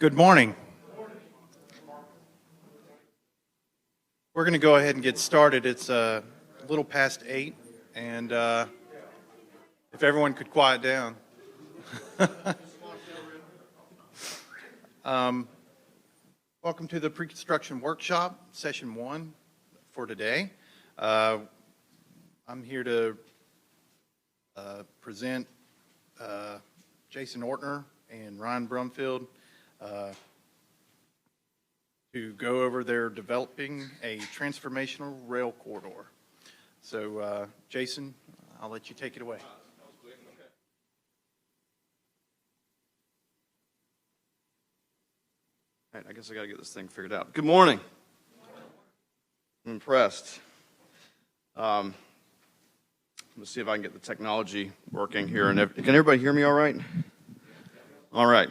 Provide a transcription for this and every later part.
Good morning. We're going to go ahead and get started. It's a little past 8, and if everyone could quiet down. Welcome to the Pre-Construction Workshop, Session 1 for today. I'm here to present Jason Ortner and Ryan Brumfield to go over their developing a transformational rail corridor. So, Jason, I'll let you take it away. All right, I guess I got to get this thing figured out. Good morning. I'm impressed. Let's see if I can get the technology working here. And can everybody hear me all right? All right.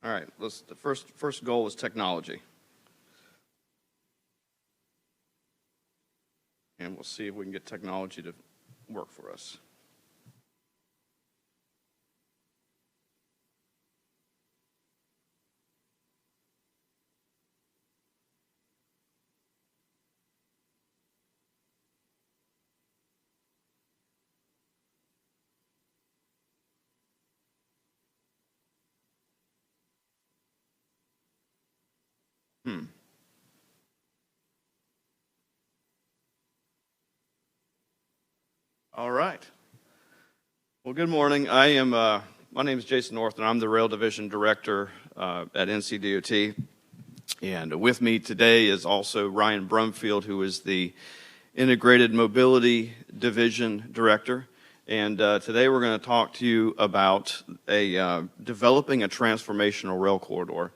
All right. The first goal was technology. And we'll see if we can get technology to work for us. All right. Well, good morning. My name is Jason Ortner. I'm the Rail Division Director at NCDOT. And with me today is also Ryan Brumfield, who is the Integrated Mobility Division Director. And today we're going to talk to you about developing a transformational rail corridor.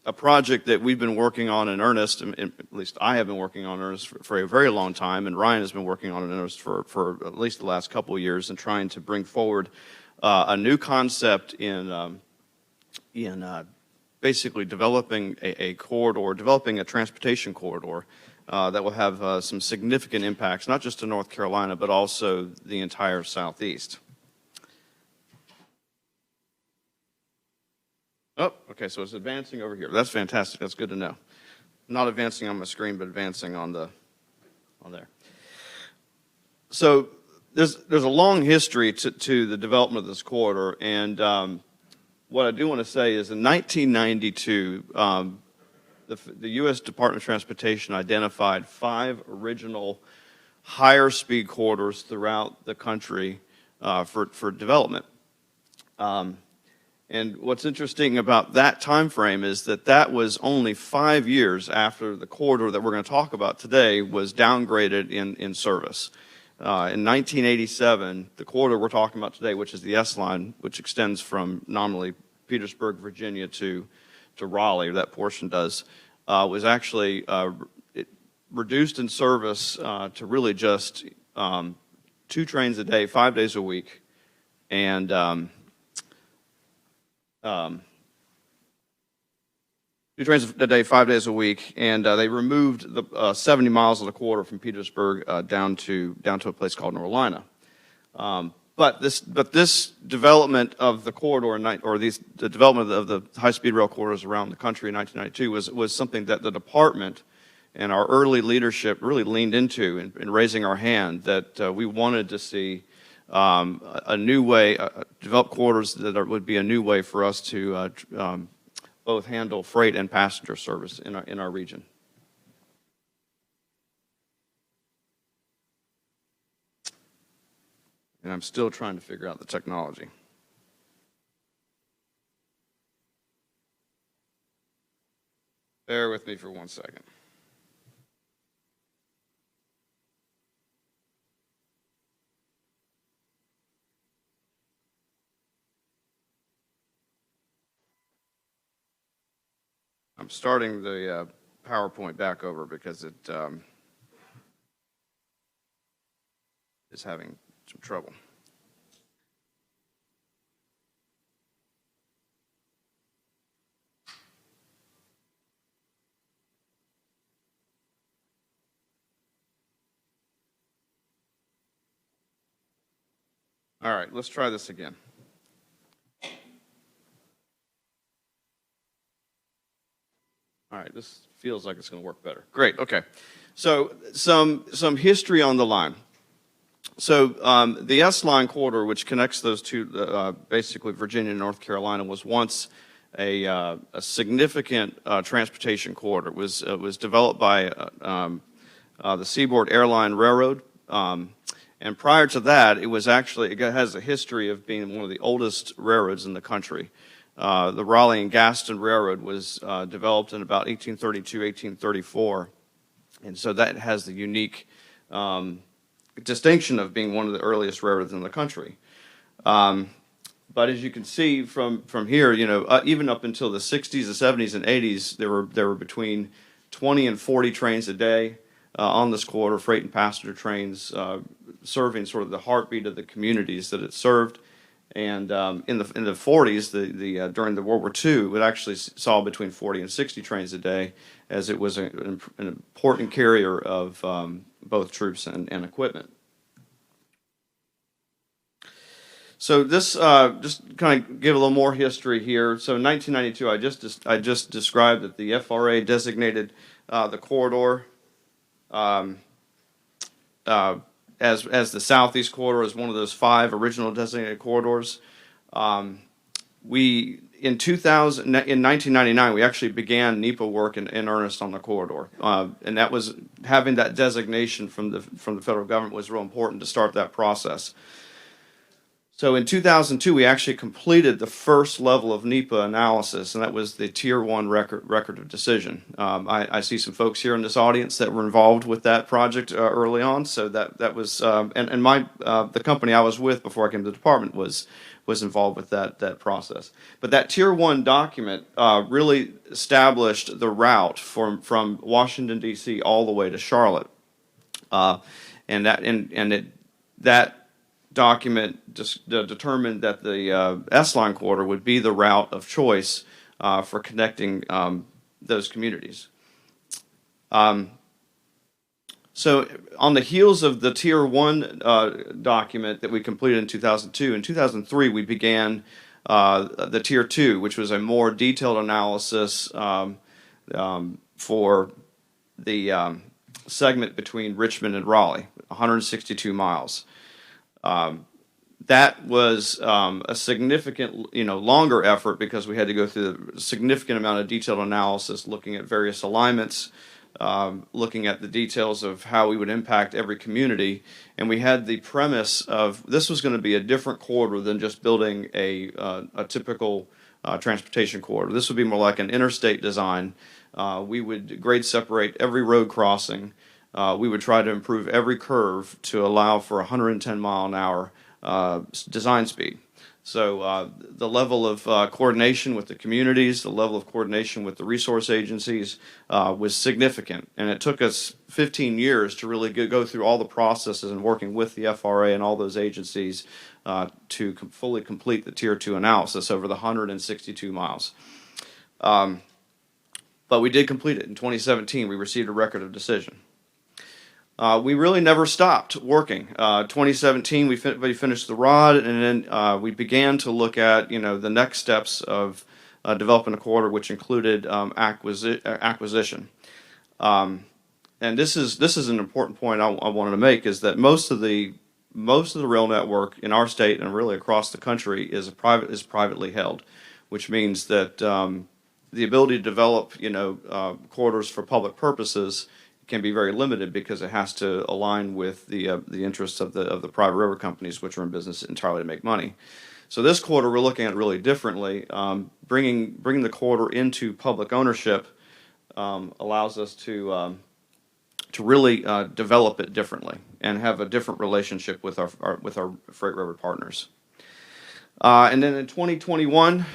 A project that we've been working on in earnest, at least I have been working on in earnest for a very long time, and Ryan has been working on it in earnest for at least the last couple of years, and trying to bring forward a new concept in basically developing a corridor, developing a transportation corridor that will have some significant impacts, not just to North Carolina, but also the entire Southeast. Oh, okay, so it's advancing over here. That's fantastic. That's good to know. Not advancing on my screen, but advancing on there. So there's a long history to the development of this corridor, and what I do want to say is in 1992, the U.S. Department of Transportation identified 5 original higher speed corridors throughout the country for development. And what's interesting about that time frame is that was only 5 years after the corridor that we're going to talk about today was downgraded in service. In 1987, the corridor we're talking about today, which is the S-Line, which extends from nominally Petersburg, Virginia to Raleigh, or that portion does, was actually reduced in service to really just 2 trains a day, 5 days a week, and 2 trains a day, 5 days a week, and they removed the 70 miles of the corridor from Petersburg down to a place called Norlina. But this development of the corridor, the development of the high-speed rail corridors around the country in 1992 was something that the department and our early leadership really leaned into in raising our hand, that we wanted to see a new way, develop corridors that would be a new way for us to both handle freight and passenger service in our region. And I'm still trying to figure out the technology. Bear with me for 1 second. I'm starting the PowerPoint back over because it is having some trouble. All right, let's try this again. All right, this feels like it's going to work better. Great, okay. So some history on the line. So the S-Line corridor, which connects those two, basically Virginia and North Carolina, was once a significant transportation corridor. It was developed by the Seaboard Airline Railroad. And prior to that, it has a history of being one of the oldest railroads in the country. The Raleigh and Gaston Railroad was developed in about 1832, 1834. And so that has the unique distinction of being one of the earliest railroads in the country. But as you can see from here, even up until the 60s, the 70s, and 80s, there were between 20 and 40 trains a day on this corridor, freight and passenger trains, serving sort of the heartbeat of the communities that it served. And in the 40s, during the World War II, it actually saw between 40 and 60 trains a day, as it was an important carrier of both troops and equipment. So this just kind of give a little more history here. So in 1992, I just described that the FRA designated the corridor as the Southeast Corridor, as one of those 5 original designated corridors. In 1999, we actually began NEPA work in earnest on the corridor, and that was having that designation from the federal government was real important to start that process. So in 2002, we actually completed the first level of NEPA analysis, and that was the Tier 1 record of decision. I see some folks here in this audience that were involved with that project early on. So that was, the company I was with before I came to the department was involved with that process. But that Tier 1 document really established the route from Washington, D.C. all the way to Charlotte. That document just determined that the S-Line corridor would be the route of choice for connecting those communities. So on the heels of the Tier 1 document that we completed in 2002, in 2003 we began the Tier 2, which was a more detailed analysis for the segment between Richmond and Raleigh, 162 miles. That was a significant, longer effort because we had to go through a significant amount of detailed analysis, looking at various alignments, looking at the details of how we would impact every community. And we had the premise of this was going to be a different corridor than just building a typical transportation corridor. This would be more like an interstate design. We would grade separate every road crossing. We would try to improve every curve to allow for 110 mile an hour design speed. So the level of coordination with the communities, the level of coordination with the resource agencies was significant. And it took us 15 years to really go through all the processes and working with the FRA and all those agencies to fully complete the Tier 2 analysis over the 162 miles. But we did complete it in 2017. We received a record of decision. We really never stopped working. 2017, we finished the ROD, and then we began to look at the next steps of developing a corridor, which included acquisition. And this is an important point I wanted to make, is that most of the rail network in our state and really across the country is privately held, which means that the ability to develop corridors for public purposes can be very limited because it has to align with the interests of the private railroad companies, which are in business entirely to make money. So this corridor we're looking at really differently. Bringing the corridor into public ownership allows us to really develop it differently and have a different relationship with our freight railroad partners. And then in 2021,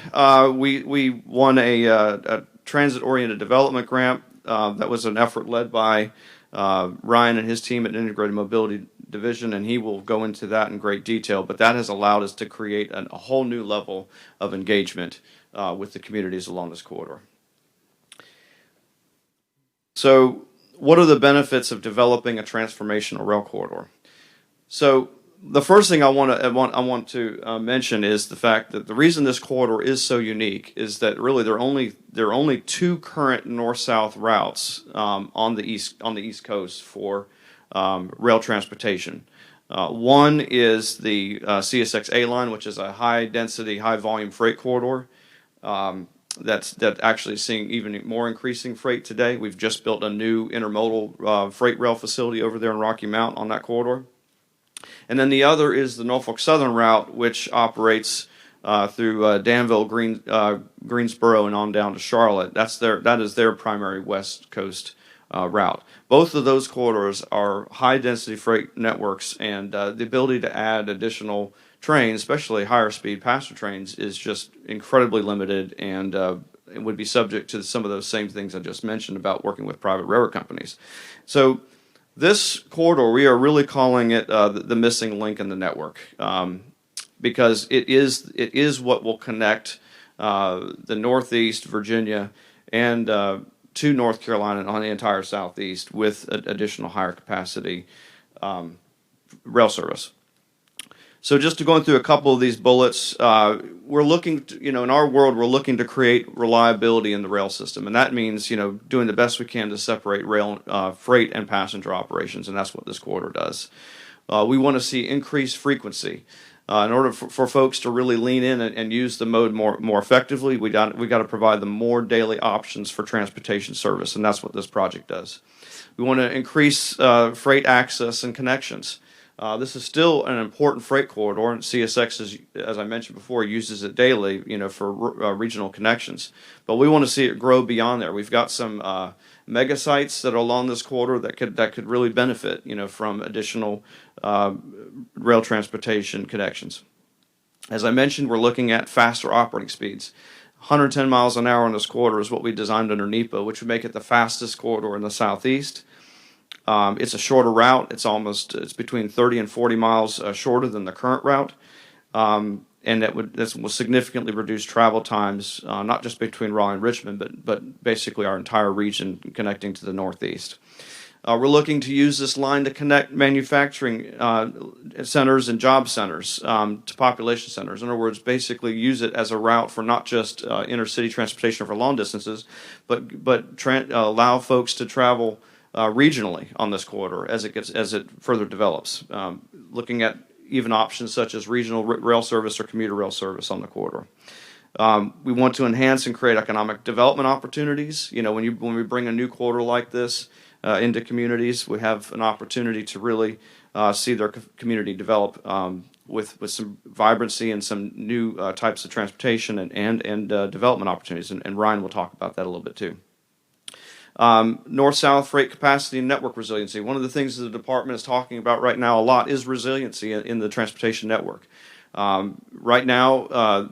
we won a transit-oriented development grant. That was an effort led by Ryan and his team at Integrated Mobility Division, and he will go into that in great detail. But that has allowed us to create a whole new level of engagement with the communities along this corridor. So what are the benefits of developing a transformational rail corridor? So the first thing I want to mention is the fact that the reason this corridor is so unique is that really there are only two current north-south routes on the east coast for rail transportation. One is the CSX-A line, which is a high-density, high-volume freight corridor. That's actually seeing even more increasing freight today. We've just built a new intermodal freight rail facility over there in Rocky Mount on that corridor. And then the other is the Norfolk Southern route, which operates through Danville, Greensboro, and on down to Charlotte. That is their primary West Coast route. Both of those corridors are high-density freight networks, and the ability to add additional trains, especially higher speed passenger trains, is just incredibly limited, and it would be subject to some of those same things I just mentioned about working with private railroad companies. So this corridor, we are really calling it the missing link in the network, because it is what will connect the Northeast, Virginia, and to North Carolina and on the entire Southeast with additional higher capacity rail service. So just to going through a couple of these bullets, we're looking to, in our world, we're looking to create reliability in the rail system. And that means, doing the best we can to separate rail, freight and passenger operations. And that's what this corridor does. We want to see increased frequency. In order for folks to really lean in and use the mode more effectively, we got to provide them more daily options for transportation service. And that's what this project does. We want to increase freight access and connections. This is still an important freight corridor, and CSX, as I mentioned before, uses it daily, for regional connections. But we want to see it grow beyond there. We've got some mega sites that are along this corridor that could really benefit, from additional rail transportation connections. As I mentioned, we're looking at faster operating speeds. 110 miles an hour on this corridor is what we designed under NEPA, which would make it the fastest corridor in the Southeast. It's a shorter route. It's between 30 and 40 miles shorter than the current route. And this will significantly reduce travel times, not just between Raleigh and Richmond, but basically our entire region connecting to the Northeast. We're looking to use this line to connect manufacturing centers and job centers to population centers. In other words, basically use it as a route for not just intercity transportation for long distances, but allow folks to travel regionally on this corridor as it further develops, looking at even options such as regional rail service or commuter rail service on the corridor. We want to enhance and create economic development opportunities. When we bring a new corridor like this into communities, we have an opportunity to really see their community develop with some vibrancy and some new types of transportation and development opportunities. And Ryan will talk about that a little bit too. North-south freight capacity and network resiliency. One of the things that the department is talking about right now a lot is resiliency in the transportation network. Right now,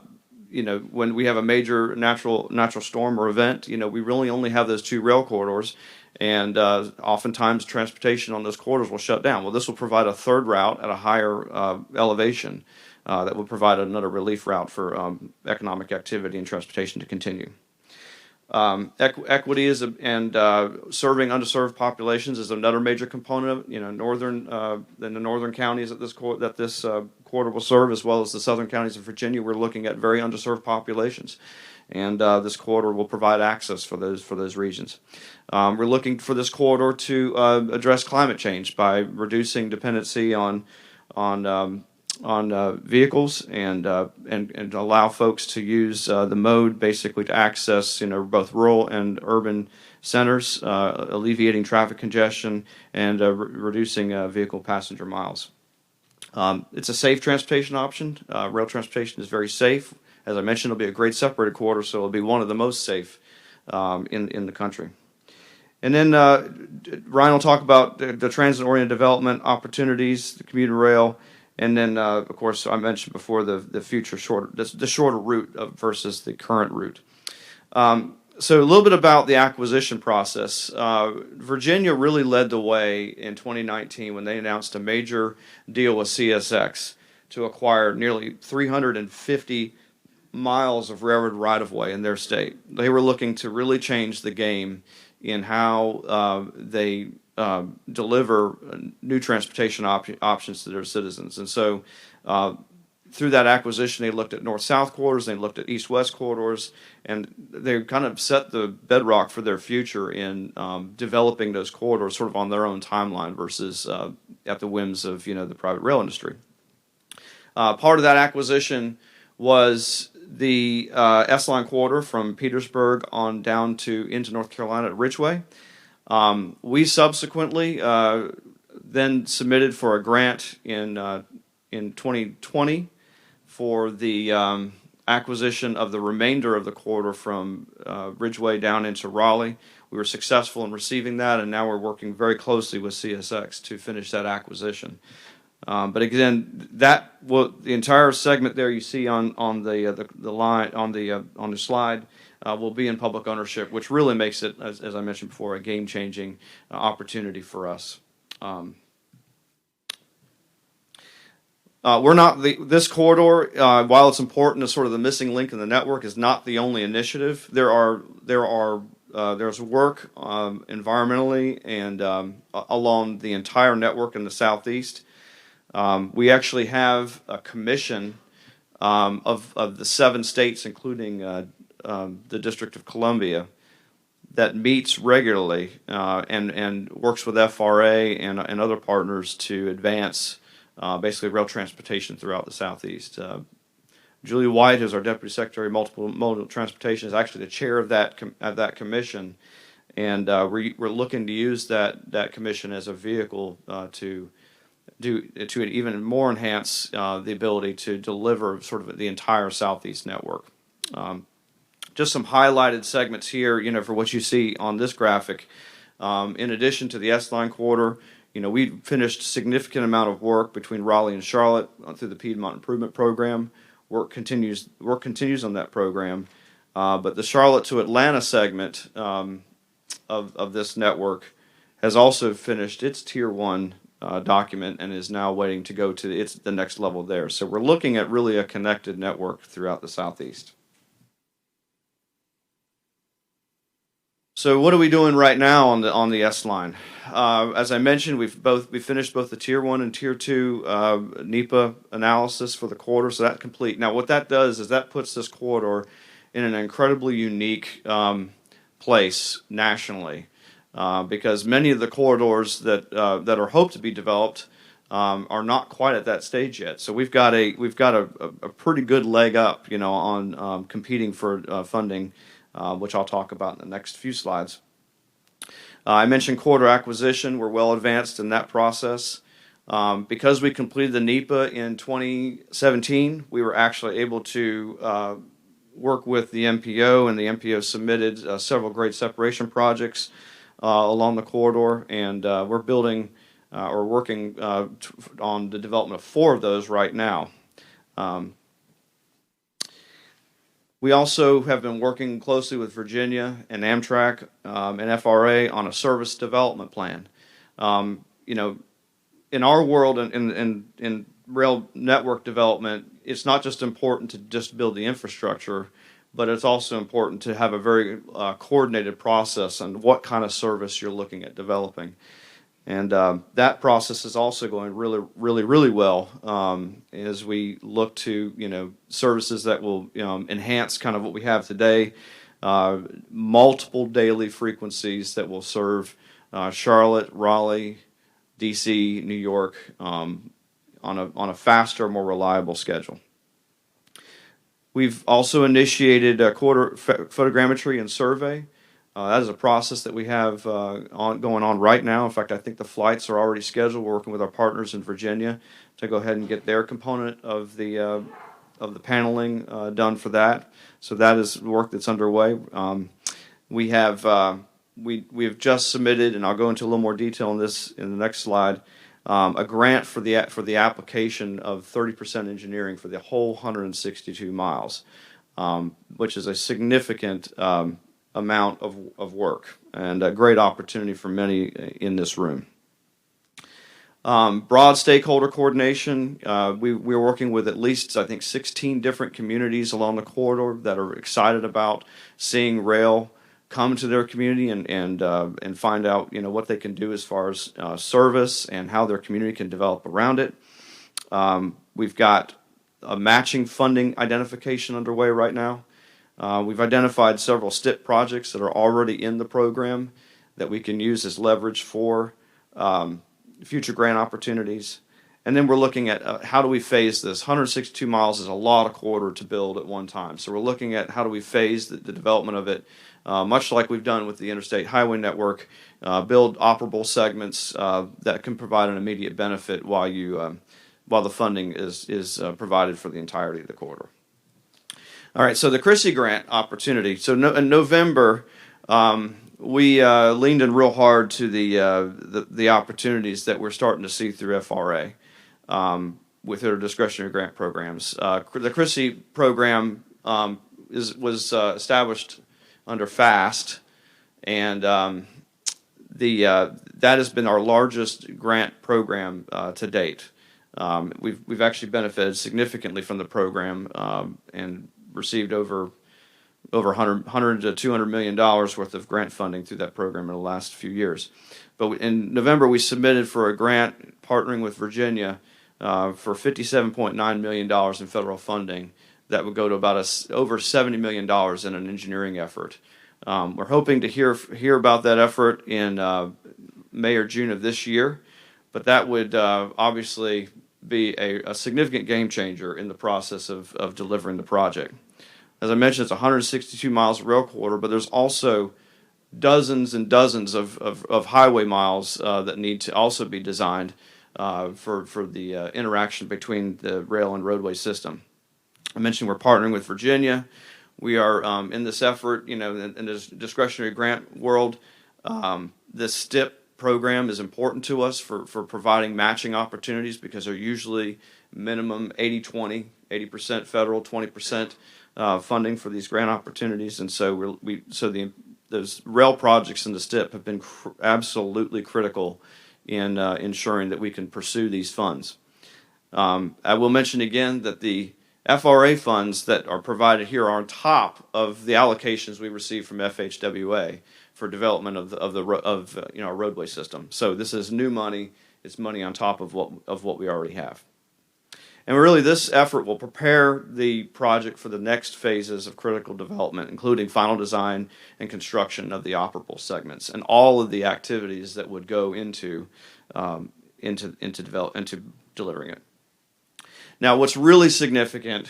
when we have a major natural storm or event, we really only have those two rail corridors, and oftentimes transportation on those corridors will shut down. Well, this will provide a third route at a higher elevation that will provide another relief route for economic activity and transportation to continue. Equity and serving underserved populations is another major component of in the northern counties that this corridor will serve, as well as the southern counties of Virginia. We're looking at very underserved populations, and this corridor will provide access for those regions. We're looking for this corridor to address climate change by reducing dependency on vehicles and allow folks to use the mode basically to access both rural and urban centers, alleviating traffic congestion and reducing vehicle passenger miles. It's a safe transportation option. Rail transportation is very safe. As I mentioned, it'll be a great separated corridor, so it'll be one of the most safe in the country. And then Ryan will talk about the transit-oriented development opportunities, the commuter rail. And then, of course, I mentioned before the future shorter route versus the current route. So a little bit about the acquisition process. Virginia really led the way in 2019 when they announced a major deal with CSX to acquire nearly 350 miles of railroad right-of-way in their state. They were looking to really change the game in how they deliver new transportation options to their citizens. And so through that acquisition, they looked at north-south corridors, they looked at east-west corridors, and they kind of set the bedrock for their future in developing those corridors sort of on their own timeline versus at the whims of the private rail industry. Part of that acquisition was the S-Line corridor from Petersburg on down into North Carolina at Ridgeway. We subsequently then submitted for a grant in 2020 for the acquisition of the remainder of the corridor from Ridgeway down into Raleigh. We were successful in receiving that, and now we're working very closely with CSX to finish that acquisition. But again, the entire segment there you see on the line on the slide will be in public ownership, which really makes it, as I mentioned before, a game-changing opportunity for us. This corridor, while it's important as sort of the missing link in the network, is not the only initiative. There's work environmentally and along the entire network in the southeast. We actually have a commission of the 7 states, including the District of Columbia, that meets regularly and works with FRA and other partners to advance basically rail transportation throughout the southeast. Julie White, who's our Deputy Secretary of Multimodal Transportation, is actually the chair of that commission, and we're looking to use that commission as a vehicle to even more enhance the ability to deliver sort of the entire southeast network. Just some highlighted segments here, for what you see on this graphic. In addition to the S-Line corridor, we finished a significant amount of work between Raleigh and Charlotte through the Piedmont Improvement Program. Work continues on that program, but the Charlotte to Atlanta segment of this network has also finished its Tier 1 document and is now waiting to go to the next level there. So we're looking at really a connected network throughout the southeast. So what are we doing right now on the S-Line? As I mentioned, we finished both the Tier 1 and Tier 2 NEPA analysis for the corridor, so that's complete. Now what that does is that puts this corridor in an incredibly unique place nationally, because many of the corridors that are hoped to be developed are not quite at that stage yet. So we've got a pretty good leg up, on competing for funding, which I'll talk about in the next few slides. I mentioned corridor acquisition. We're well advanced in that process. Because we completed the NEPA in 2017, we were actually able to work with the MPO, and the MPO submitted several grade separation projects along the corridor, and we're building or working on the development of 4 of those right now. We also have been working closely with Virginia and Amtrak and FRA on a service development plan. In our world, in rail network development, it's not just important to just build the infrastructure, but it's also important to have a very coordinated process on what kind of service you're looking at developing. And that process is also going really, really, really well as we look to, services that will enhance kind of what we have today. Multiple daily frequencies that will serve Charlotte, Raleigh, DC, New York on a faster, more reliable schedule. We've also initiated a corridor photogrammetry and survey. That is a process that we have going on right now. In fact, I think the flights are already scheduled. We're working with our partners in Virginia to go ahead and get their component of the paneling done for that. So that is work that's underway. We have just submitted, and I'll go into a little more detail on this in the next slide, a grant for the application of 30% engineering for the whole 162 miles, which is a significant amount of work and a great opportunity for many in this room. Broad stakeholder coordination. We're working with at least, I think, 16 different communities along the corridor that are excited about seeing rail come to their community and find out what they can do as far as service and how their community can develop around it. We've got a matching funding identification underway right now. We've identified several STIP projects that are already in the program that we can use as leverage for future grant opportunities. And then we're looking at how do we phase this. 162 miles is a lot of quarter to build at one time. So we're looking at how do we phase the development of it, much like we've done with the interstate highway network, build operable segments that can provide an immediate benefit while the funding is provided for the entirety of the corridor. All right, so the Chrissy grant opportunity. So in November, we leaned in real hard to the opportunities that we're starting to see through FRA with their discretionary grant programs. The Chrissy program was established under FAST, and that has been our largest grant program to date. We've actually benefited significantly from the program and received over 100 to 200 million dollars worth of grant funding through that program in the last few years. But in November, we submitted for a grant partnering with Virginia for $57.9 million in federal funding that would go to about over $70 million in an engineering effort. We're hoping to hear about that effort in May or June of this year, but that would obviously be a significant game changer in the process of delivering the project. As I mentioned, it's 162 miles of rail corridor, but there's also dozens and dozens of highway miles that need to also be designed for the interaction between the rail and roadway system. I mentioned we're partnering with Virginia. We are in this effort, in this discretionary grant world. This STIP program is important to us for providing matching opportunities because they're usually minimum 80-20, 80% federal, 20% funding for these grant opportunities, and so those rail projects in the STIP have been absolutely critical in ensuring that we can pursue these funds. I will mention again that the FRA funds that are provided here are on top of the allocations we receive from FHWA for development of our roadway system. So this is new money. It's money on top of what we already have. And really, this effort will prepare the project for the next phases of critical development, including final design and construction of the operable segments and all of the activities that would go into delivering it. Now, what's really significant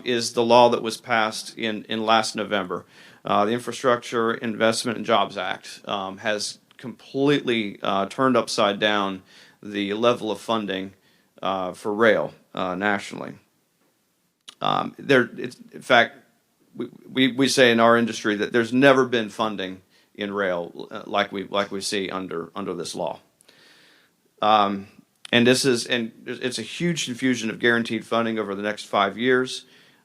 is the law that was passed in last November. The Infrastructure Investment and Jobs Act has completely turned upside down the level of funding for rail nationally. In fact, we say in our industry that there's never been funding in rail like we see under this law. And it's a huge infusion of guaranteed funding over the next 5 years.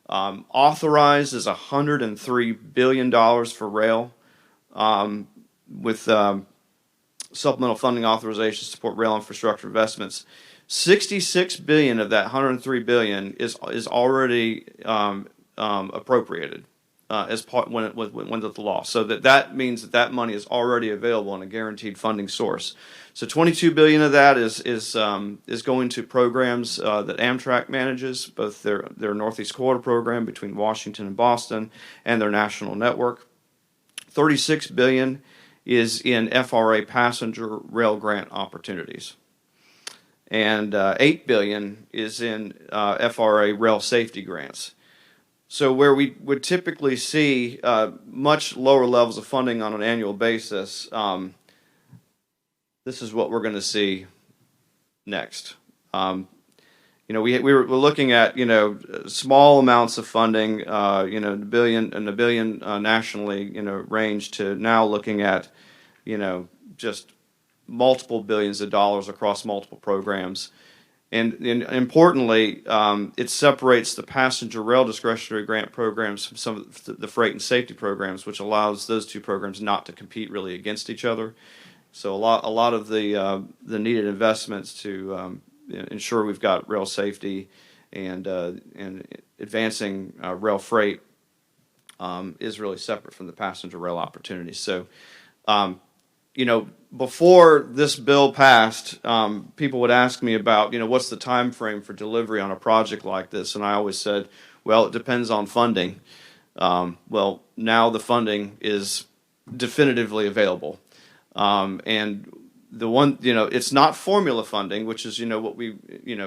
Authorized is $103 billion for rail, with supplemental funding authorization to support rail infrastructure investments. $66 billion of that $103 billion is already appropriated as part when it went to the law. So that means that money is already available in a guaranteed funding source. So $22 billion of that is going to programs that Amtrak manages, both their Northeast Corridor program between Washington and Boston and their national network. $36 billion is in FRA passenger rail grant opportunities. And $8 billion is in FRA rail safety grants. So where we would typically see much lower levels of funding on an annual basis, this is what we're going to see next. We're looking at small amounts of funding, the billion nationally, range to now looking at just multiple billions of dollars across multiple programs. And importantly, it separates the passenger rail discretionary grant programs from some of the freight and safety programs, which allows those two programs not to compete really against each other. So a lot of the needed investments to ensure we've got rail safety and advancing rail freight is really separate from the passenger rail opportunity. So, before this bill passed, people would ask me about, what's the time frame for delivery on a project like this? And I always said, well, it depends on funding. Well, now the funding is definitively available. And the one, it's not formula funding, which is, what we,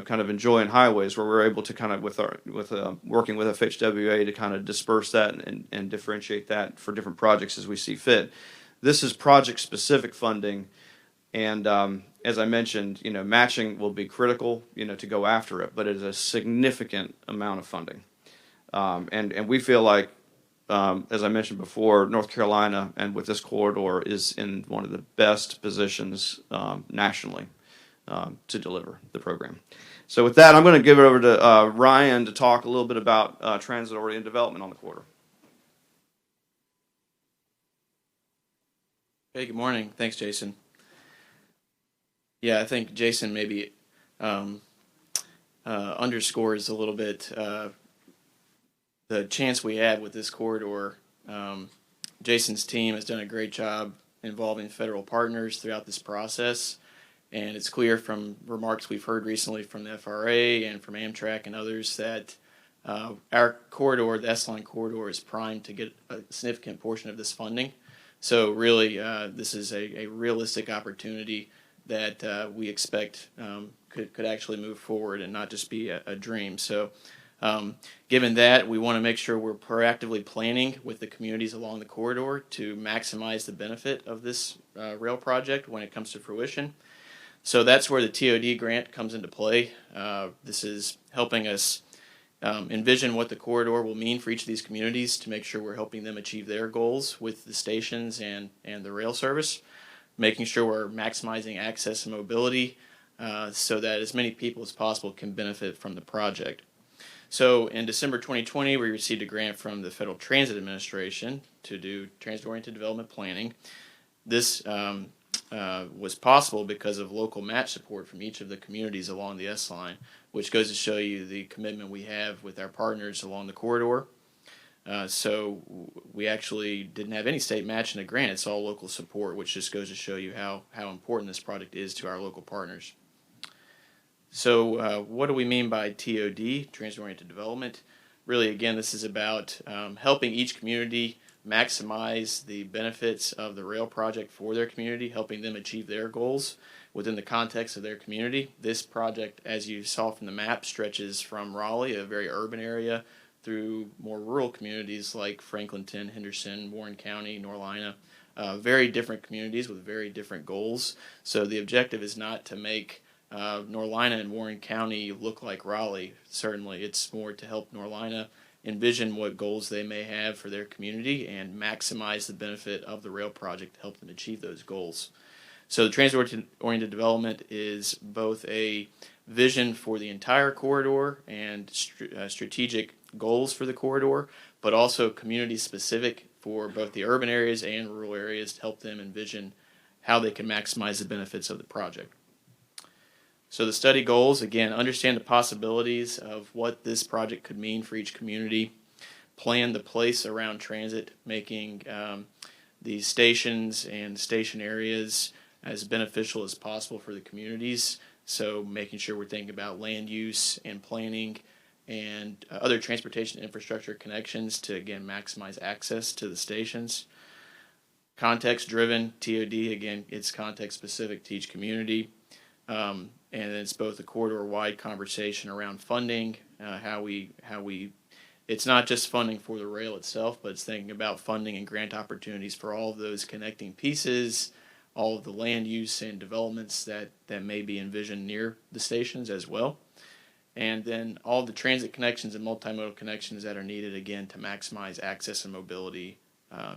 kind of enjoy in highways, where we're able to kind of, working with FHWA to kind of disperse that and differentiate that for different projects as we see fit. This is project-specific funding, and as I mentioned, matching will be critical, to go after it, but it is a significant amount of funding. And we feel like, as I mentioned before, North Carolina, and with this corridor, is in one of the best positions nationally to deliver the program. So with that, I'm going to give it over to Ryan to talk a little bit about transit-oriented development on the corridor. Hey, good morning. Thanks, Jason. Yeah, I think Jason maybe underscores a little bit the chance we have with this corridor. Jason's team has done a great job involving federal partners throughout this process, and it's clear from remarks we've heard recently from the FRA and from Amtrak and others that our corridor, the S-Line corridor, is primed to get a significant portion of this funding. So really, this is a realistic opportunity that we expect could actually move forward and not just be a dream. So given that, we want to make sure we're proactively planning with the communities along the corridor to maximize the benefit of this rail project when it comes to fruition. So that's where the TOD grant comes into play. This is helping us envision what the corridor will mean for each of these communities to make sure we're helping them achieve their goals with the stations and the rail service, making sure we're maximizing access and mobility so that as many people as possible can benefit from the project. So in December 2020, we received a grant from the Federal Transit Administration to do transit-oriented development planning. This was possible because of local match support from each of the communities along the S-Line, which goes to show you the commitment we have with our partners along the corridor. So we actually didn't have any state match in the grant. It's all local support, which just goes to show you how important this project is to our local partners. So what do we mean by TOD, transit-oriented development? Really, again, this is about helping each community maximize the benefits of the rail project for their community, helping them achieve their goals within the context of their community. This project, as you saw from the map, stretches from Raleigh, a very urban area, through more rural communities like Franklinton, Henderson, Warren County, Norlina. Very different communities with very different goals. So the objective is not to make Norlina and Warren County look like Raleigh. Certainly, it's more to help Norlina envision what goals they may have for their community and maximize the benefit of the rail project to help them achieve those goals. So the transit-oriented development is both a vision for the entire corridor and strategic goals for the corridor, but also community-specific for both the urban areas and rural areas to help them envision how they can maximize the benefits of the project. So the study goals, again, understand the possibilities of what this project could mean for each community, plan the place around transit, making these stations and station areas as beneficial as possible for the communities. So making sure we're thinking about land use and planning and other transportation infrastructure connections to, again, maximize access to the stations. Context-driven, TOD, again, it's context-specific to each community. And it's both a corridor-wide conversation around funding, it's not just funding for the rail itself, but it's thinking about funding and grant opportunities for all of those connecting pieces, all of the land use and developments that may be envisioned near the stations as well. And then all the transit connections and multimodal connections that are needed, again, to maximize access and mobility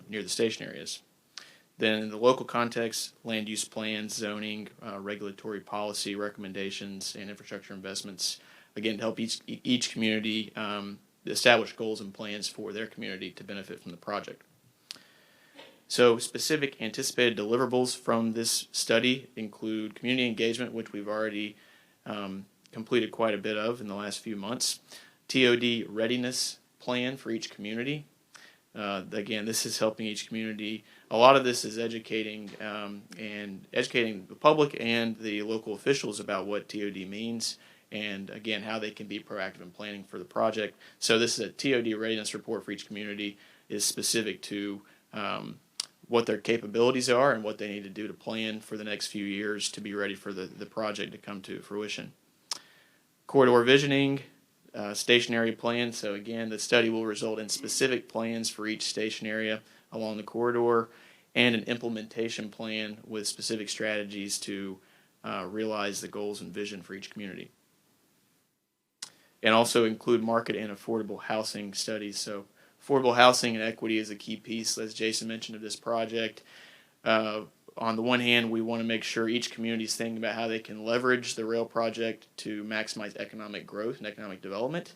near the station areas. Then in the local context, land use plans, zoning, regulatory policy recommendations, and infrastructure investments, again, to help each community establish goals and plans for their community to benefit from the project. So specific anticipated deliverables from this study include community engagement, which we've already completed quite a bit of in the last few months, TOD readiness plan for each community, Again, this is helping each community. A lot of this is educating the public and the local officials about what TOD means, and again, how they can be proactive in planning for the project. So this is a TOD readiness report for each community, is specific to what their capabilities are and what they need to do to plan for the next few years to be ready for the project to come to fruition. Corridor visioning, station area plan. So again, the study will result in specific plans for each station area along the corridor and an implementation plan with specific strategies to realize the goals and vision for each community. And also include market and affordable housing studies. So affordable housing and equity is a key piece, as Jason mentioned, of this project. On the one hand, we want to make sure each community is thinking about how they can leverage the rail project to maximize economic growth and economic development.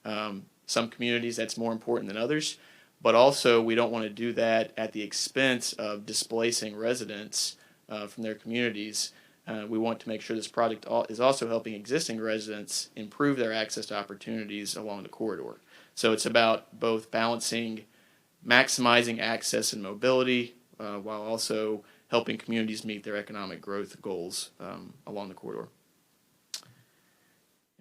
Some communities, that's more important than others. But also, we don't want to do that at the expense of displacing residents from their communities. We want to make sure this project is also helping existing residents improve their access to opportunities along the corridor. So it's about both balancing, maximizing access and mobility, while also helping communities meet their economic growth goals along the corridor.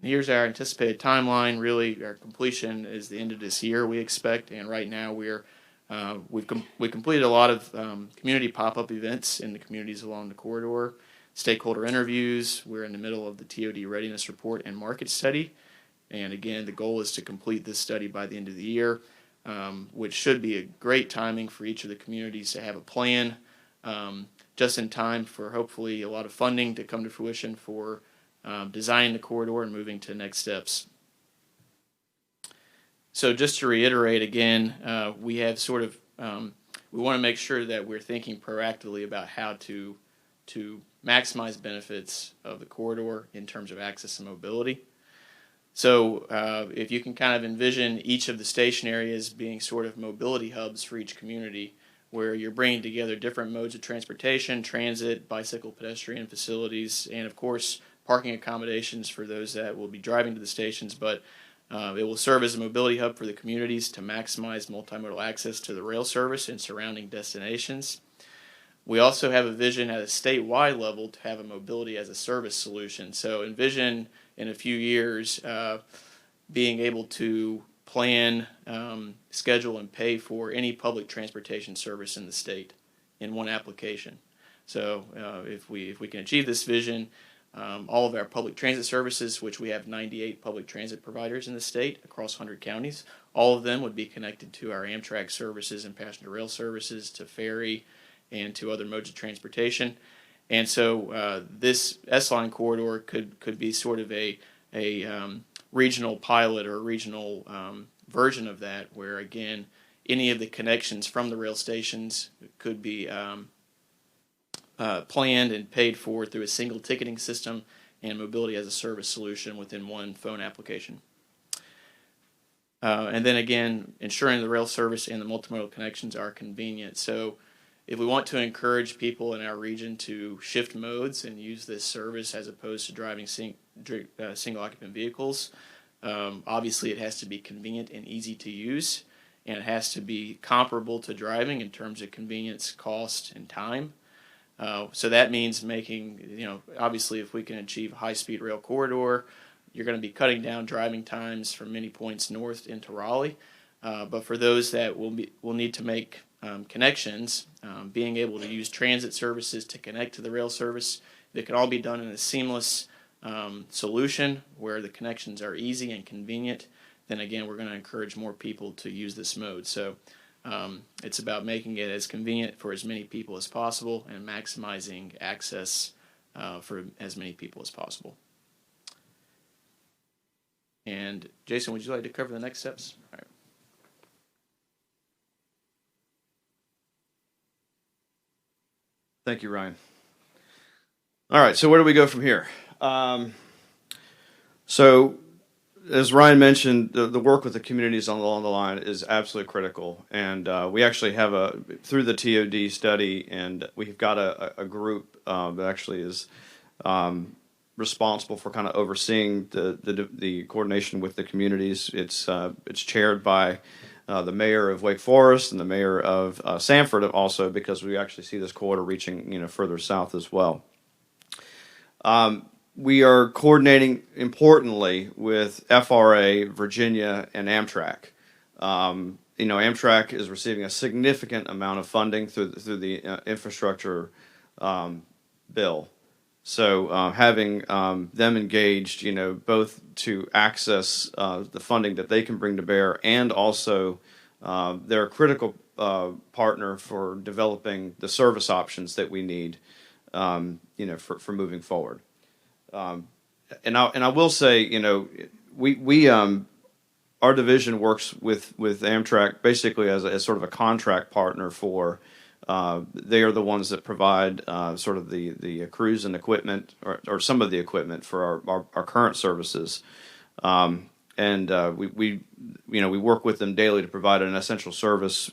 And here's our anticipated timeline. Really, our completion is the end of this year, we expect, and right now we've completed a lot of community pop-up events in the communities along the corridor, stakeholder interviews. We're in the middle of the TOD readiness report and market study, and again, the goal is to complete this study by the end of the year, which should be a great timing for each of the communities to have a plan just in time for hopefully a lot of funding to come to fruition for designing the corridor and moving to next steps. So just to reiterate again, we have sort of, we want to make sure that we're thinking proactively about how to maximize benefits of the corridor in terms of access and mobility. So if you can kind of envision each of the station areas being sort of mobility hubs for each community, where you're bringing together different modes of transportation, transit, bicycle, pedestrian facilities, and of course parking accommodations for those that will be driving to the stations, but it will serve as a mobility hub for the communities to maximize multimodal access to the rail service and surrounding destinations. We also have a vision at a statewide level to have a mobility as a service solution. So envision in a few years being able to plan, schedule, and pay for any public transportation service in the state in one application. So if we can achieve this vision, all of our public transit services, which we have 98 public transit providers in the state across 100 counties, all of them would be connected to our Amtrak services and passenger rail services, to ferry, and to other modes of transportation. And so this S-Line corridor could be sort of a regional pilot or a regional version of that, where again, any of the connections from the rail stations could be planned and paid for through a single ticketing system and mobility as a service solution within one phone application. And then again, ensuring the rail service and the multimodal connections are convenient. So if we want to encourage people in our region to shift modes and use this service as opposed to driving single occupant vehicles, obviously it has to be convenient and easy to use, and it has to be comparable to driving in terms of convenience, cost, and time. So that means making, obviously if we can achieve a high-speed rail corridor, you're going to be cutting down driving times from many points north into Raleigh. But for those that will need to make connections, being able to use transit services to connect to the rail service, that can all be done in a seamless solution where the connections are easy and convenient, then again, we're going to encourage more people to use this mode. So it's about making it as convenient for as many people as possible and maximizing access for as many people as possible. And Jason, would you like to cover the next steps? All right. Thank you, Ryan. All right, so where do we go from here? So, as Ryan mentioned, the work with the communities along the line is absolutely critical, and we actually have through the TOD study, and we've got a group that actually is responsible for kind of overseeing the coordination with the communities. It's chaired by the mayor of Wake Forest and the mayor of Sanford also, because we actually see this corridor reaching further south as well. We are coordinating importantly with FRA, Virginia, and Amtrak. Amtrak is receiving a significant amount of funding through the infrastructure bill. So having them engaged, both to access the funding that they can bring to bear, and also they're a critical partner for developing the service options that we need, for moving forward. And I will say, we our division works with Amtrak basically as sort of a contract partner for. They are the ones that provide sort of the crews and equipment, or some of the equipment for our current services, and we work with them daily to provide an essential service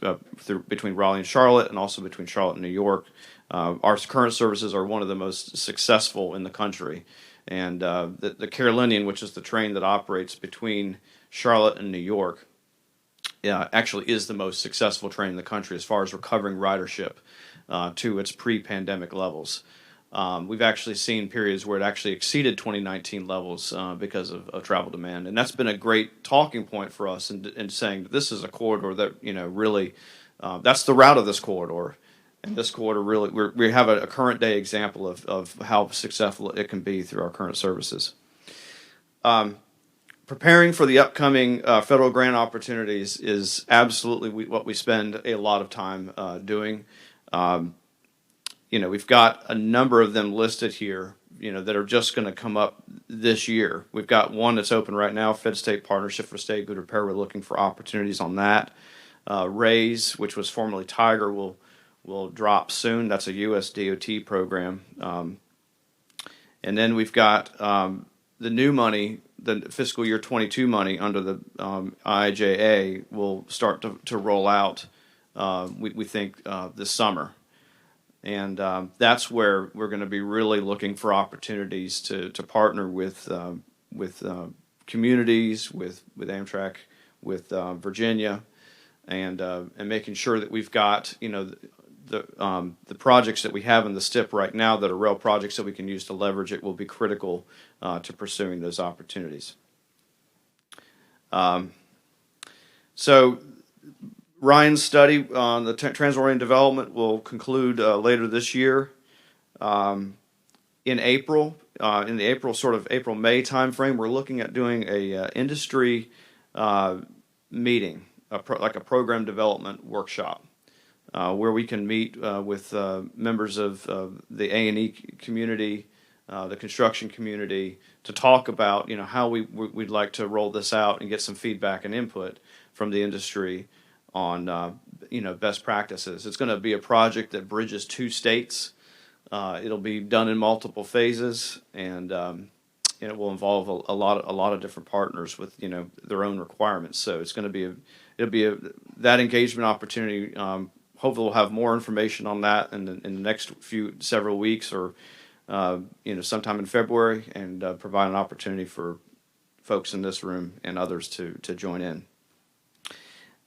between Raleigh and Charlotte, and also between Charlotte and New York. Our current services are one of the most successful in the country, and the Carolinian, which is the train that operates between Charlotte and New York, actually is the most successful train in the country as far as recovering ridership to its pre-pandemic levels. We've actually seen periods where it actually exceeded 2019 levels because of travel demand, and that's been a great talking point for us in saying that this is a corridor that really that's the route of this corridor, and this corridor really we have a current day example of how successful it can be through our current services. Preparing for the upcoming federal grant opportunities is absolutely what we spend a lot of time doing. We've got a number of them listed here, that are just going to come up this year. We've got one that's open right now, Fed-State Partnership for State Good Repair. We're looking for opportunities on that. RAISE, which was formerly Tiger, will drop soon. That's a U.S. DOT program. And then we've got the new money, the fiscal year 22 money under the IIJA will start to roll out, we think, this summer. And that's where we're going to be really looking for opportunities to partner with communities, with Amtrak, with Virginia, and making sure that we've got the projects that we have in the STIP right now that are real projects that we can use to leverage it will be critical to pursuing those opportunities. So Ryan's study on the Transformational development will conclude later this year. In April, in the April-May timeframe, we're looking at doing a industry meeting, like a program development workshop, where we can meet with members of the A&E community, the construction community, to talk about how we'd like to roll this out and get some feedback and input from the industry on best practices. It's going to be a project that bridges 2 states. It'll be done in multiple phases, and it will involve a lot of different partners with their own requirements. So it's going to be that engagement opportunity. Hopefully we'll have more information on that in the next several weeks, or sometime in February, and provide an opportunity for folks in this room and others to join in.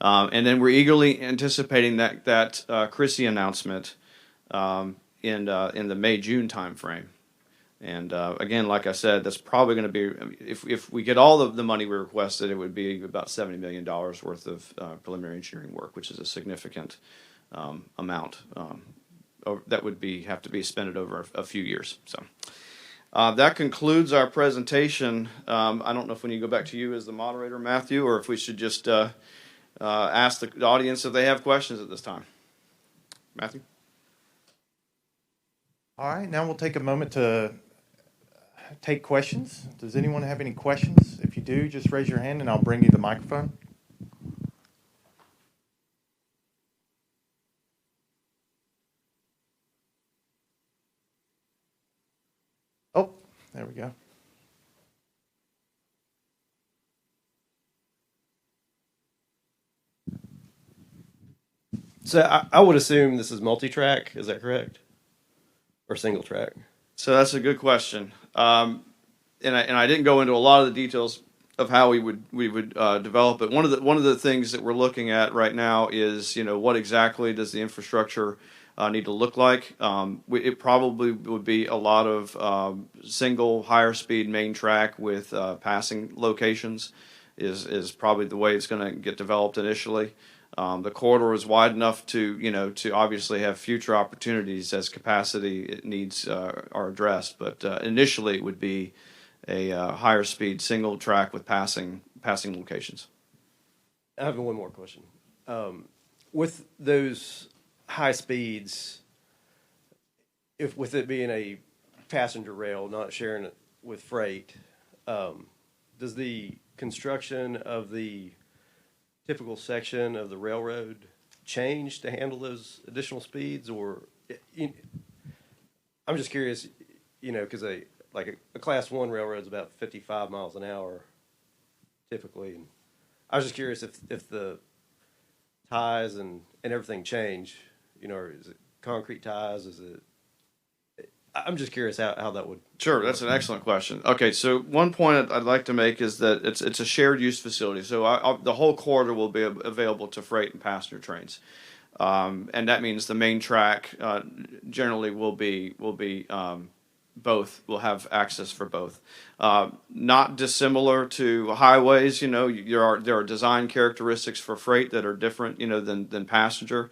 And then we're eagerly anticipating that Chrissy announcement in the May-June timeframe. And again, like I said, that's probably going to be, if we get all of the money we requested, it would be about $70 million worth of preliminary engineering work, which is a significant amount that would have to be spent over a few years. So that concludes our presentation. I don't know if we need to go back to you as the moderator, Matthew, or if we should just ask the audience if they have questions at this time. Matthew? All right, now we'll take a moment to take questions. Does anyone have any questions? If you do, just raise your hand and I'll bring you the microphone. Oh, there we go. So I would assume this is multi-track. Is that correct? Or single track? So that's a good question. And I didn't go into a lot of the details how we would develop it. One of the things that we're looking at right now is, what exactly does the infrastructure need to look like? It probably would be a lot of single higher speed main track with passing locations is probably the way it's going to get developed initially. The corridor is wide enough to obviously have future opportunities as capacity needs are addressed, but initially it would be a higher speed single track with passing locations. I have one more question. With those high speeds, if with it being a passenger rail, not sharing it with freight, does the construction of the typical section of the railroad change to handle those additional speeds? Or I'm just curious, because a class one railroad is about 55 miles an hour typically. And I was just curious if the ties and everything change, or is it concrete ties? I'm just curious how that would. Sure, that's an excellent question. Okay, so one point I'd like to make is that it's a shared use facility. So the whole corridor will be available to freight and passenger trains, and that means the main track generally will be both. Will have access for both. Not dissimilar to highways. There are design characteristics for freight that are different, than passenger.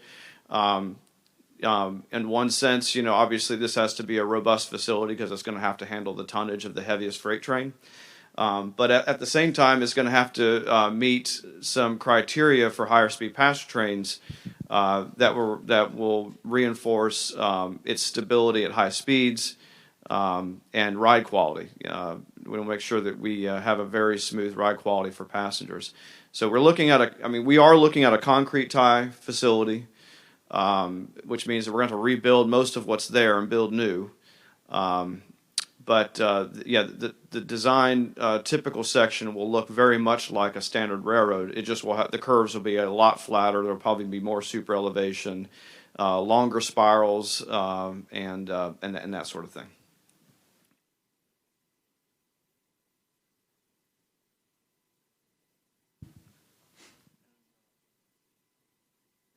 In one sense, obviously this has to be a robust facility because it's going to have to handle the tonnage of the heaviest freight train. But at the same time, it's going to have to meet some criteria for higher speed passenger trains that will reinforce its stability at high speeds and ride quality. We want to make sure that we have a very smooth ride quality for passengers. So we are looking at a concrete tie facility. Which means that we're going to rebuild most of what's there and build new. The design typical section will look very much like a standard railroad. It just will have the curves will be a lot flatter. There'll probably be more super elevation, longer spirals, and that sort of thing.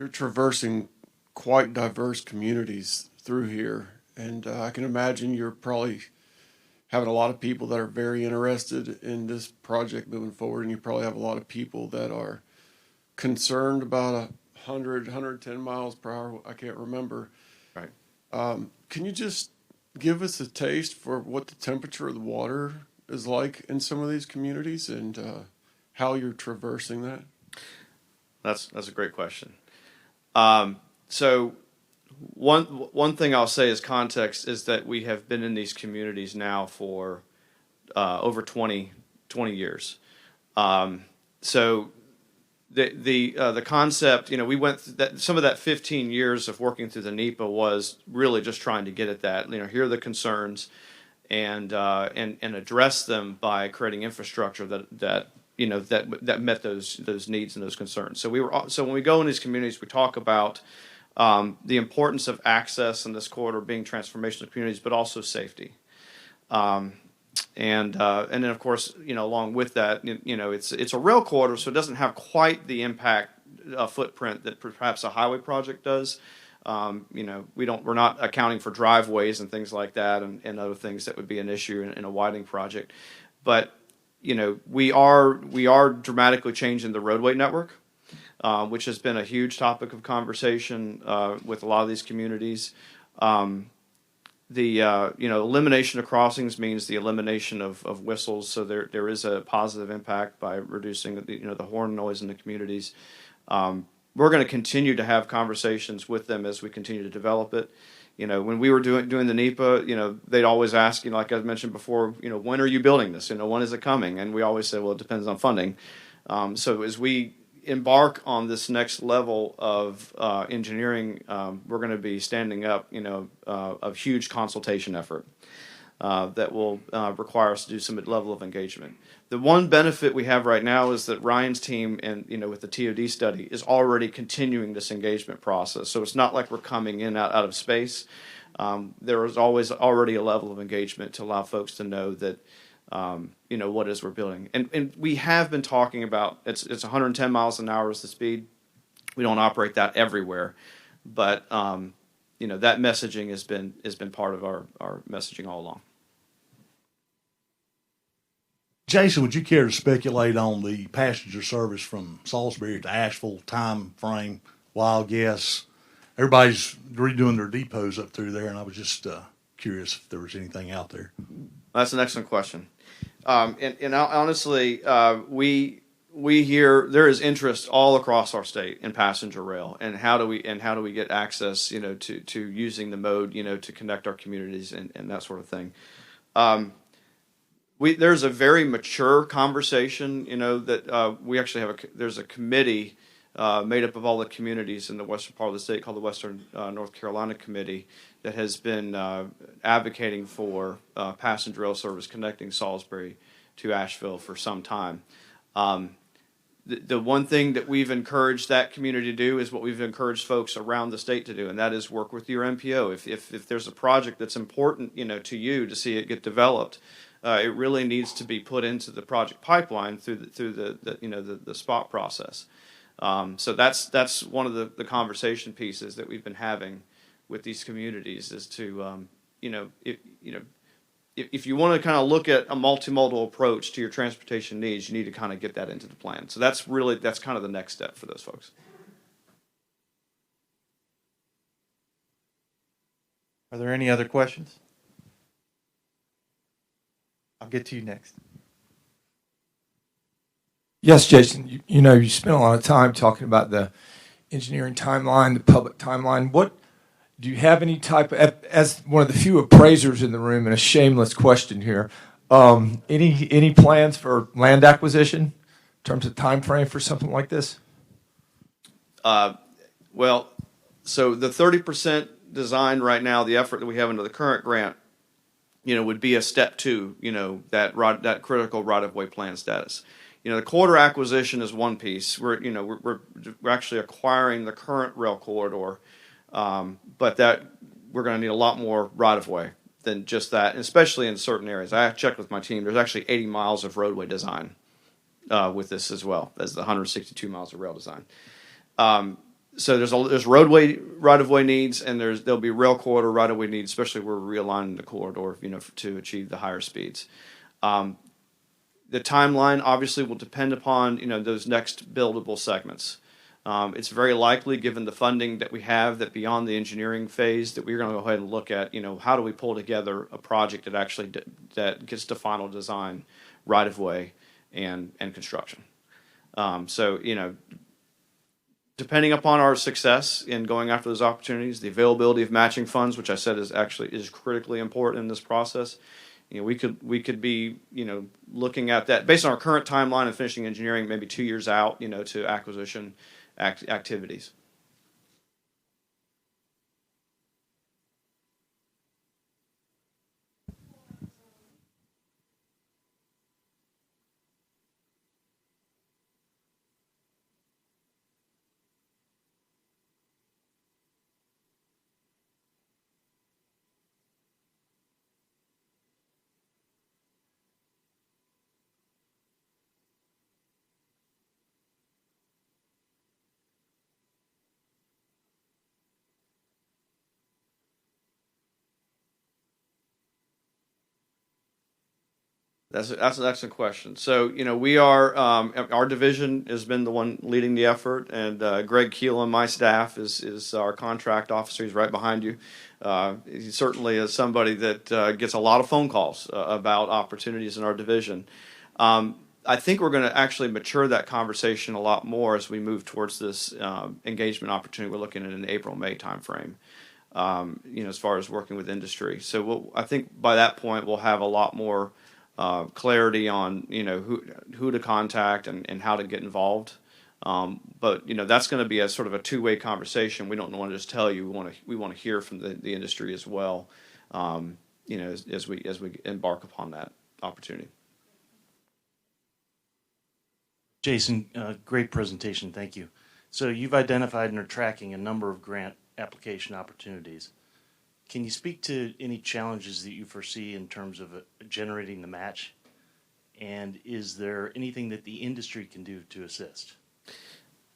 You're traversing quite diverse communities through here, and I can imagine you're probably having a lot of people that are very interested in this project moving forward, and you probably have a lot of people that are concerned about 110 miles per hour. I can't remember. Right. Can you just give us a taste for what the temperature of the water is like in some of these communities and how you're traversing that? That's a great question. So one thing I'll say as context is that we have been in these communities now for over 20 years. So the concept, we went through that, some of that 15 years of working through the NEPA was really just trying to get at that. Hear the concerns and address them by creating infrastructure that met those needs and those concerns. So when we go in these communities, we talk about the importance of access in this corridor being transformational communities, but also safety. And then of course, along with that, it's a rail corridor, so it doesn't have quite the impact footprint that perhaps a highway project does. We're not accounting for driveways and things like that, and other things that would be an issue in a widening project. But we are dramatically changing the roadway network, which has been a huge topic of conversation with a lot of these communities. The elimination of crossings means the elimination of whistles, so there is a positive impact by reducing the horn noise in the communities. We're going to continue to have conversations with them as we continue to develop it. When we were doing the NEPA, they'd always ask, like I mentioned before, when are you building this? When is it coming? And we always say, well, it depends on funding. So as we embark on this next level of engineering, we're going to be standing up, a huge consultation effort that will require us to do some level of engagement. The one benefit we have right now is that Ryan's team and with the TOD study is already continuing this engagement process. So it's not like we're coming in out of space. There is always already a level of engagement to allow folks to know that what it is we're building. And we have been talking about, it's 110 miles an hour is the speed. We don't operate that everywhere, but that messaging has been part of our messaging all along. Jason, would you care to speculate on the passenger service from Salisbury to Asheville time frame? Wild guess. Everybody's redoing their depots up through there, and I was just curious if there was anything out there. That's an excellent question. And honestly, we hear there is interest all across our state in passenger rail, and how do we get access, to using the mode, to connect our communities and that sort of thing. There's a very mature conversation, that we actually there's a committee made up of all the communities in the western part of the state called the Western North Carolina Committee that has been advocating for passenger rail service connecting Salisbury to Asheville for some time. The one thing that we've encouraged that community to do is what we've encouraged folks around the state to do, and that is work with your MPO. If there's a project that's important, to you to see it get developed, it really needs to be put into the project pipeline through the spot process. So that's one of the conversation pieces that we've been having with these communities is to if you want to kind of look at a multimodal approach to your transportation needs, you need to kind of get that into the plan. So that's kind of the next step for those folks. Are there any other questions? I'll get to you next. Yes, Jason, you spent a lot of time talking about the engineering timeline, the public timeline. Do you have any type of, as one of the few appraisers in the room, and a shameless question here, any plans for land acquisition in terms of time frame for something like this? Well, so the 30% design right now, the effort that we have under the current grant, would be a step 2, that critical right-of-way plan status. The corridor acquisition is one piece. We're actually acquiring the current rail corridor, but that we're going to need a lot more right-of-way than just that, and especially in certain areas. I checked with my team. There's actually 80 miles of roadway design with this as well as the 162 miles of rail design. So there's roadway right-of-way needs, and there'll be rail corridor right-of-way needs, especially where we're realigning the corridor, to achieve the higher speeds. The timeline obviously will depend upon those next buildable segments. It's very likely, given the funding that we have, that beyond the engineering phase, that we're going to go ahead and look at how do we pull together a project that actually that gets to final design, right-of-way, and construction. So depending upon our success in going after those opportunities, the availability of matching funds, which I said is critically important in this process. We could be looking at that based on our current timeline of finishing engineering, maybe 2 years out, to acquisition activities. That's an excellent question. So, we are, our division has been the one leading the effort, and Greg Keel on my staff is our contract officer. He's right behind you. He certainly is somebody that gets a lot of phone calls about opportunities in our division. I think we're going to actually mature that conversation a lot more as we move towards this engagement opportunity we're looking at in the April-May timeframe, as far as working with industry. So I think by that point we'll have a lot more clarity on who to contact and how to get involved, but that's going to be a sort of a two-way conversation. We don't want to just tell you. We want to hear from the industry as well, as we embark upon that opportunity. Jason, great presentation. Thank you. So you've identified and are tracking a number of grant application opportunities. Can you speak to any challenges that you foresee in terms of generating the match? And is there anything that the industry can do to assist?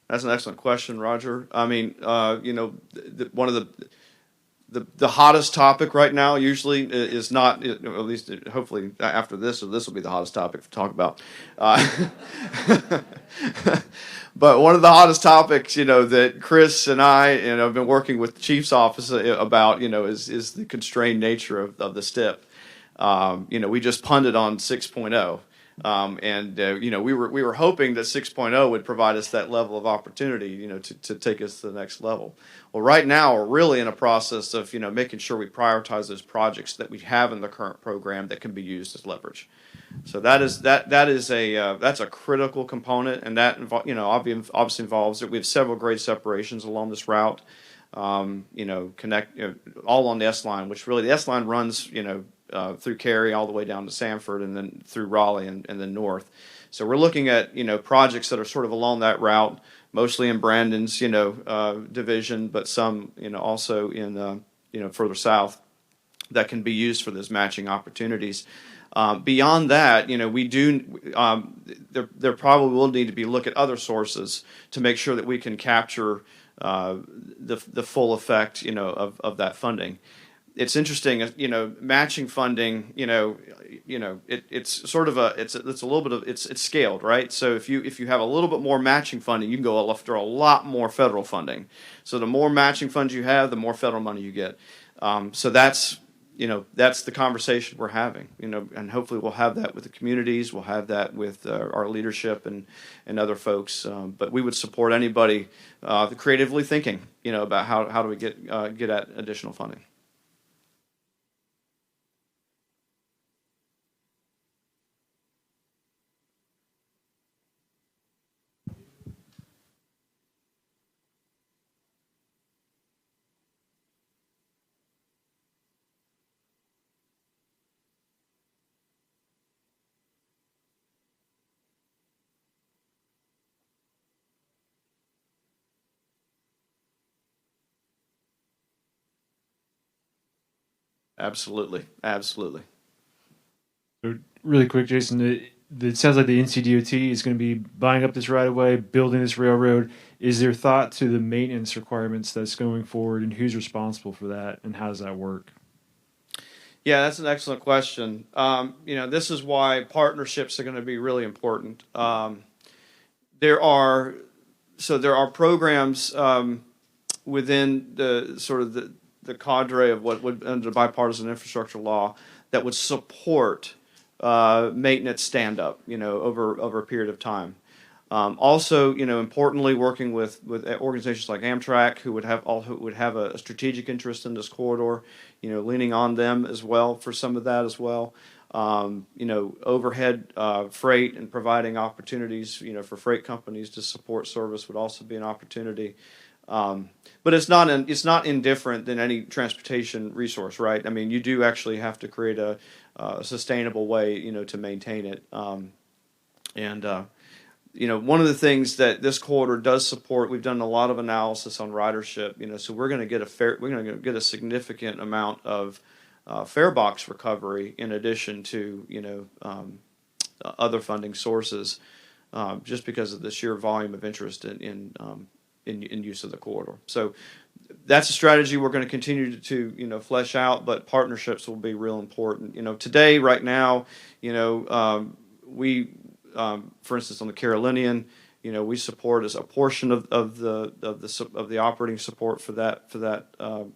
That's an excellent question, Roger. I mean, one of the hottest topic right now usually is not, at least hopefully after this, or this will be the hottest topic to talk about. But one of the hottest topics, that Chris and I, have been working with the Chief's office about, is the constrained nature of the STIP. We just punted on 6.0. We were hoping that 6.0 would provide us that level of opportunity, to take us to the next level. Well, right now we're really in a process of, making sure we prioritize those projects that we have in the current program that can be used as leverage. So that's a critical component, and that obviously involves that we have several grade separations along this route. Connect all on the S line, which really the S line runs through Cary all the way down to Sanford and then through Raleigh and then north. So we're looking at projects that are sort of along that route, mostly in Brandon's division, but some also in further south that can be used for those matching opportunities. Beyond that, we do. There probably will need to be look at other sources to make sure that we can capture the full effect, of that funding. It's interesting, matching funding. It's sort of it's a little bit of it's scaled, right? So if you have a little bit more matching funding, you can go after a lot more federal funding. So the more matching funds you have, the more federal money you get. So that's the conversation we're having, and hopefully we'll have that with the communities. We'll have that with our leadership and other folks. But we would support anybody creatively thinking, about how do we get at additional funding. Absolutely. So really quick, Jason, it sounds like the NCDOT is going to be buying up this right of way, building this railroad. Is there thought to the maintenance requirements that's going forward, and who's responsible for that, and how does that work? Yeah, that's an excellent question. This is why partnerships are going to be really important. There are programs within the sort of the cadre of what would under bipartisan infrastructure law that would support maintenance stand up, over a period of time. Also, importantly, working with organizations like Amtrak, who would have a strategic interest in this corridor, leaning on them as well for some of that as well. Overhead freight and providing opportunities, for freight companies to support service would also be an opportunity. But it's not indifferent than any transportation resource, right? I mean, you do actually have to create a sustainable way, to maintain it. One of the things that this corridor does support, we've done a lot of analysis on ridership, so we're going to get a significant amount of fare box recovery in addition to, other funding sources, just because of the sheer volume of interest in use of the corridor. So that's a strategy we're going to continue to flesh out, but partnerships will be real important. Today, right now, we, for instance, on the Carolinian, we support as a portion of the operating support for that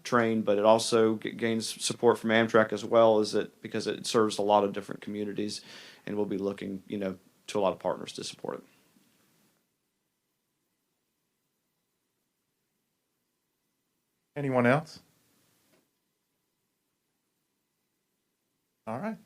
train, but it also gains support from Amtrak as well, because it serves a lot of different communities, and we'll be looking to a lot of partners to support it. Anyone else? All right.